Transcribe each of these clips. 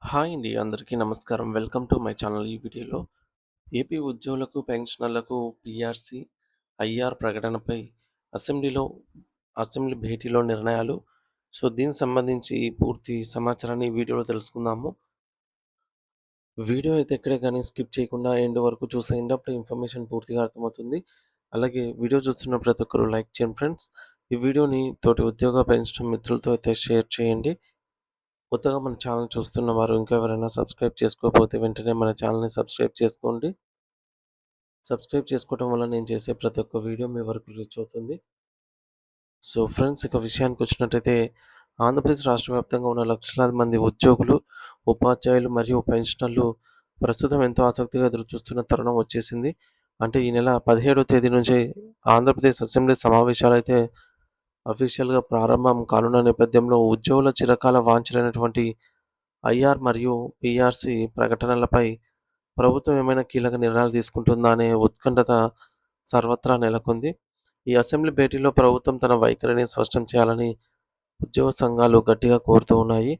Hi అండి. అందరికీ నమస్కారం. Welcome to my channel. ఈ వీడియోలో ఏపీ ఉద్యోగులకు, పెన్షనర్లకు పీఆర్సీ, ఐఆర్ ప్రకటనపై అసెంబ్లీలో అసెంబ్లీ భేటీలో నిర్ణయాలు. దీనికి సంబంధించి పూర్తి సమాచారాన్ని ఈ వీడియోలో తెలుసుకుందాము. వీడియో అయితే ఎక్కడే గానీ స్కిప్ చేయకుండా ఎండ్ వరకు చూసేయండి. అప్పుడు ఇన్ఫర్మేషన్ పూర్తిగా అర్థమవుతుంది. అలాగే వీడియో చూస్తున్న ప్రతి ఒక్కరు లైక్ చేయండి ఫ్రెండ్స్. ఈ వీడియోని తోటి ఉద్యోగ, పెన్షన్ మిత్రులతో అయితే షేర్ చేయండి. కొత్తగా మన ఛానల్ చూస్తున్న వారు ఇంకా ఎవరైనా సబ్స్క్రైబ్ చేసుకోకపోతే వెంటనే మన ఛానల్‌ని సబ్స్క్రైబ్ చేసుకోండి. సబ్స్క్రైబ్ చేసుకోవడం వల్ల నేను చేసే ప్రతి ఒక్క వీడియో మీ వరకు రీచ్ అవుతుంది. ఫ్రెండ్స్, ఇక విషయానికొచ్చినట్టయితే ఆంధ్రప్రదేశ్ రాష్ట్ర వ్యాప్తంగా ఉన్న లక్షలాది మంది ఉద్యోగులు, ఉపాధ్యాయులు మరియు పెన్షనర్లు ప్రస్తుతం ఎంతో ఆసక్తిగా ఎదురుచూస్తున్న తరుణం వచ్చేసింది. అంటే ఈ నెల 17వ తేదీ నుంచి ఆంధ్రప్రదేశ్ అసెంబ్లీ సమావేశాలైతే అఫీషియల్‌గా ప్రారంభం కానున్న నేపథ్యంలో ఉద్యోగుల చిరకాల వాంఛనైనటువంటి ఐఆర్ మరియు పీఆర్సీ ప్రకటనలపై ప్రభుత్వం ఏమైనా కీలక నిర్ణయాలు తీసుకుంటుందా అనే ఉత్కంఠత సర్వత్రా నెలకొంది. ఈ అసెంబ్లీ భేటీలో ప్రభుత్వం తన వైఖరిని స్పష్టం చేయాలని ఉద్యోగ సంఘాలు గట్టిగా కోరుతూ ఉన్నాయి.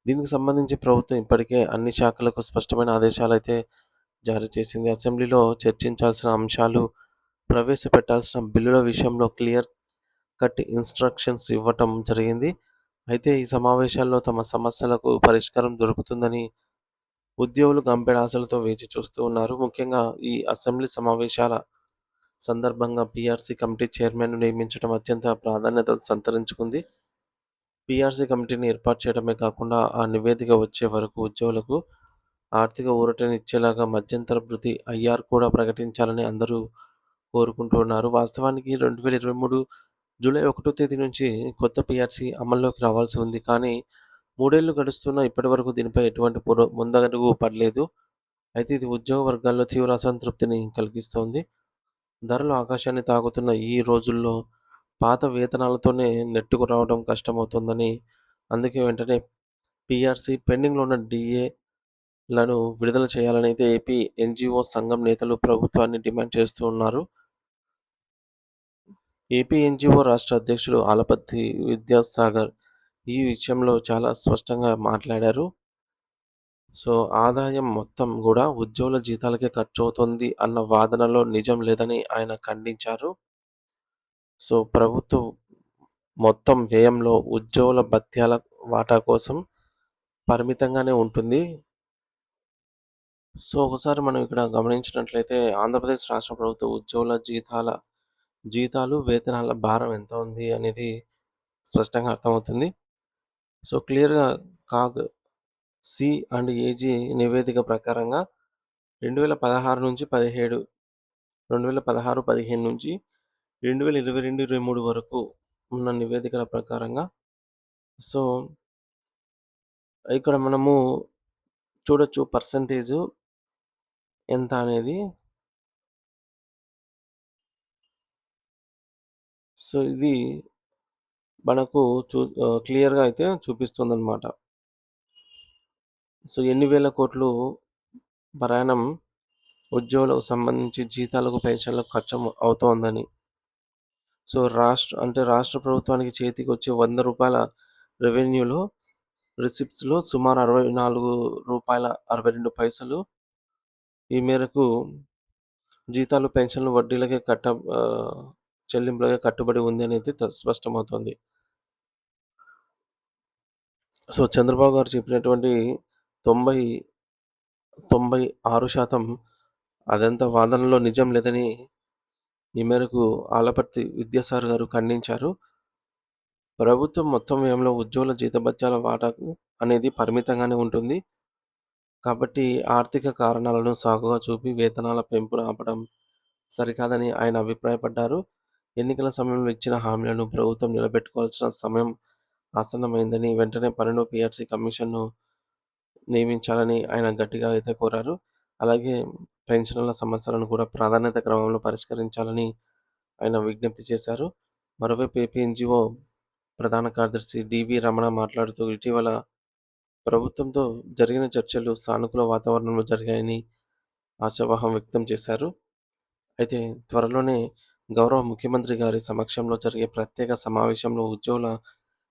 దీనికి సంబంధించి ప్రభుత్వం ఇప్పటికే అన్ని శాఖలకు స్పష్టమైన ఆదేశాలైతే జారీ చేసింది. అసెంబ్లీలో చర్చించాల్సిన అంశాలు, ప్రవేశపెట్టాల్సిన బిల్లుల విషయంలో క్లియర్ కట్ ఇన్‌స్ట్రక్షన్స్ ఇవ్వటం జరిగింది. అయితే ఈ సమావేశాల్లో తమ సమస్యలకు పరిష్కారం దొరుకుతుందని ఉద్యోగులు గంపెడు ఆశలతో వేచి చూస్తూ ఉన్నారు. ముఖ్యంగా ఈ అసెంబ్లీ సమావేశాల సందర్భంగా పీఆర్సీ కమిటీ చైర్మన్‌ను నియమించడం అత్యంత ప్రాధాన్యత సంతరించుకుంది. పీఆర్సీ కమిటీని ఏర్పాటు చేయడమే కాకుండా ఆ నివేదిక వచ్చే వరకు ఉద్యోగులకు ఆర్థిక ఊరటనిచ్చేలాగా మధ్యంతర భృతి ఐఆర్ కూడా ప్రకటించాలని అందరూ కోరుకుంటూ ఉన్నారు. వాస్తవానికి 2023 జూలై 1 తేదీ నుంచి కొత్త పీఆర్సీ అమల్లోకి రావాల్సి ఉంది. కానీ 3 ఏళ్లు గడుస్తున్నా ఇప్పటివరకు దీనిపై ఎటువంటి ముందడుగు పడలేదు. అయితే ఇది ఉద్యోగ వర్గాల్లో తీవ్ర అసంతృప్తిని కలిగిస్తోంది. ధరలు ఆకాశాన్ని తాకుతున్న ఈ రోజుల్లో పాత వేతనాలతోనే నెట్టుకు రావడం కష్టమవుతోందని, అందుకే వెంటనే పీఆర్సీ పెండింగ్‌లో ఉన్న డీఏలను విడుదల చేయాలని అయితే ఏపీ ఎన్‌జీఓ సంఘం నేతలు ప్రభుత్వాన్ని డిమాండ్ చేస్తూ ఉన్నారు. ఏపీ ఎన్‌జీఓ రాష్ట్ర అధ్యక్షుడు ఆలపత్తి విద్యాసాగర్ ఈ విషయంలో చాలా స్పష్టంగా మాట్లాడారు. ఆదాయం మొత్తం గూడా ఉద్యోగుల జీతాలకే ఖర్చవుతోంది అన్న వాదనలో నిజం లేదని ఆయన ఖండించారు. ప్రభుత్వం మొత్తం వ్యయంలో ఉద్యోగుల భత్యాల వాటా కోసం పరిమితంగానే ఉంటుంది. ఒకసారి మనం ఇక్కడ గమనించినట్లయితే ఆంధ్రప్రదేశ్ రాష్ట్ర ప్రభుత్వ ఉద్యోగుల జీతాలు, వేతనాల భారం ఎంత ఉంది అనేది స్పష్టంగా అర్థమవుతుంది. క్లియర్‌గా కాగ్, సి అండ్ ఏజీ నివేదిక ప్రకారంగా 2016 నుంచి 17, 2016, 15 నుంచి 2022, 23 వరకు ఉన్న నివేదికల ప్రకారంగా సో, ఇక్కడ మనము చూడొచ్చు పర్సెంటేజు ఎంత అనేది. ఇది మనకు క్లియర్‌గా అయితే చూపిస్తుందనమాట. ఎన్ని వేల కోట్లు ప్రయాణం ఉద్యోగులకు సంబంధించి జీతాలకు, పెన్షన్‌లకు ఖర్చు అవుతోందని. రాష్ట్ర ప్రభుత్వానికి చేతికొచ్చే రూ. 100 రెవెన్యూలో రిసిప్ట్స్‌లో సుమారు రూ. 64.62 ఈ మేరకు జీతాలు, పెన్షన్లు, వడ్డీలకే చెల్లింపులకే కట్టుబడి ఉంది అనేది స్పష్టమవుతోంది. చంద్రబాబు గారు చెప్పినటువంటి 96% అదంతా వాదనలో నిజం లేదని ఈ మేరకు ఆలపర్తి విద్యాసాగర్ గారు ఖండించారు. ప్రభుత్వం మొత్తం వ్యయంలో ఉద్యోగుల జీతభత్యాల వాటాకు అనేది పరిమితంగానే ఉంటుంది. కాబట్టి ఆర్థిక కారణాలను సాకుగా చూపి వేతనాల పెంపును ఆపడం సరికాదని ఆయన అభిప్రాయపడ్డారు. ఎన్నికల సమయంలో ఇచ్చిన హామీలను ప్రభుత్వం నిలబెట్టుకోవాల్సిన సమయం ఆసన్నమైందని, వెంటనే 12 పీఆర్సీ కమిషన్‌ను నియమించాలని ఆయన గట్టిగా అయితే కోరారు. అలాగే పెన్షనర్ల సమస్యలను కూడా ప్రాధాన్యత క్రమంలో పరిష్కరించాలని ఆయన విజ్ఞప్తి చేశారు. మరోవైపు ఏపీ ఎన్‌జీఓ ప్రధాన కార్యదర్శి డివి రమణ మాట్లాడుతూ ఇటీవల ప్రభుత్వంతో జరిగిన చర్చలు సానుకూల వాతావరణంలో జరిగాయని ఆశావహం వ్యక్తం చేశారు. అయితే త్వరలోనే గౌరవ ముఖ్యమంత్రి గారి సమక్షంలో జరిగే ప్రత్యేక సమావేశంలో ఉద్యోగుల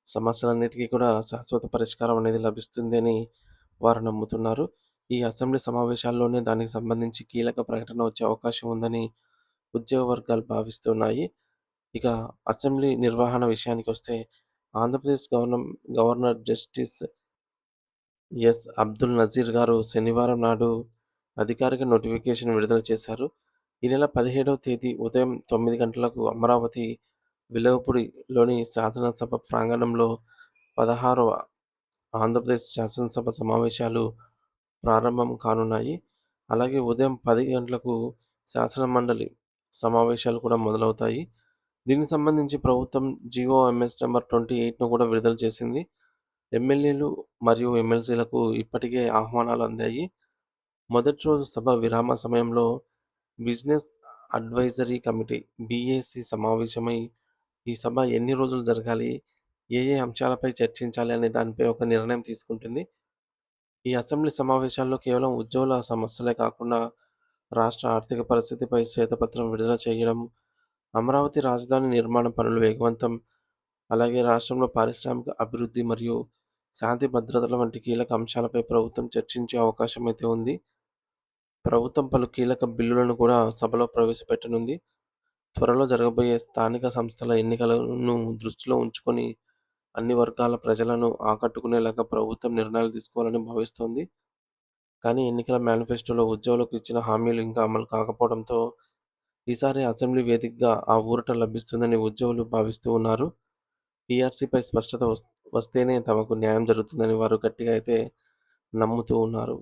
సమస్యలన్నిటికీ కూడా శాశ్వత పరిష్కారం అనేది లభిస్తుంది అని వారు నమ్ముతున్నారు. ఈ అసెంబ్లీ సమావేశాల్లోనే దానికి సంబంధించి కీలక ప్రకటన వచ్చే అవకాశం ఉందని ఉద్యోగ వర్గాలు భావిస్తున్నాయి. ఇక అసెంబ్లీ నిర్వహణ విషయానికొస్తే ఆంధ్రప్రదేశ్ గవర్నర్ జస్టిస్ అబ్దుల్ నజీర్ గారు శనివారం నాడు అధికారిక నోటిఫికేషన్ విడుదల చేశారు. ఈ నెల 17వ తేదీ ఉదయం 9 గంటలకు అమరావతి విలవపూడిలోని శాసనసభ ప్రాంగణంలో 16వ ఆంధ్రప్రదేశ్ శాసనసభ సమావేశాలు ప్రారంభం కానున్నాయి. అలాగే ఉదయం 10 గంటలకు శాసనమండలి సమావేశాలు కూడా మొదలవుతాయి. దీనికి సంబంధించి ప్రభుత్వం జీవోఎంఎస్ నంబర్ 28ను కూడా విడుదల చేసింది. ఎమ్మెల్యేలు మరియు ఎమ్మెల్సీలకు ఇప్పటికే ఆహ్వానాలు అందాయి. మొదటి రోజు సభ విరామ సమయంలో బిజినెస్ అడ్వైజరీ కమిటీ (బీఏసీ) సమావేశమై ఈ సభ ఎన్ని రోజులు జరగాలి, ఏ ఏ అంశాలపై చర్చించాలి అనే దానిపై ఒక నిర్ణయం తీసుకుంటుంది. ఈ అసెంబ్లీ సమావేశాల్లో కేవలం ఉద్యోగుల సమస్యలే కాకుండా రాష్ట్ర ఆర్థిక పరిస్థితిపై శ్వేతపత్రం విడుదల చేయడం, అమరావతి రాజధాని నిర్మాణ పనులు వేగవంతం, అలాగే రాష్ట్రంలో పారిశ్రామిక అభివృద్ధి మరియు శాంతి భద్రతల వంటి కీలక అంశాలపై ప్రభుత్వం చర్చించే అవకాశం అయితే ఉంది. ప్రభుత్వం పలు కీలక బిల్లులను కూడా సభలో ప్రవేశపెట్టనుంది. త్వరలో జరగబోయే స్థానిక సంస్థల ఎన్నికలను దృష్టిలో ఉంచుకొని అన్ని వర్గాల ప్రజలను ఆకట్టుకునేలాగా ప్రభుత్వం నిర్ణయాలు తీసుకోవాలని భావిస్తోంది. కానీ ఎన్నికల మేనిఫెస్టోలో ఉద్యోగులకు ఇచ్చిన హామీలు ఇంకా అమలు కాకపోవడంతో ఈసారి అసెంబ్లీ వేదికగా ఆ ఊరట లభిస్తుందని ఉద్యోగులు భావిస్తూ ఉన్నారు. పీఆర్సీపై స్పష్టత వస్తేనే తమకు న్యాయం జరుగుతుందని వారు గట్టిగా అయితే నమ్ముతూ ఉన్నారు.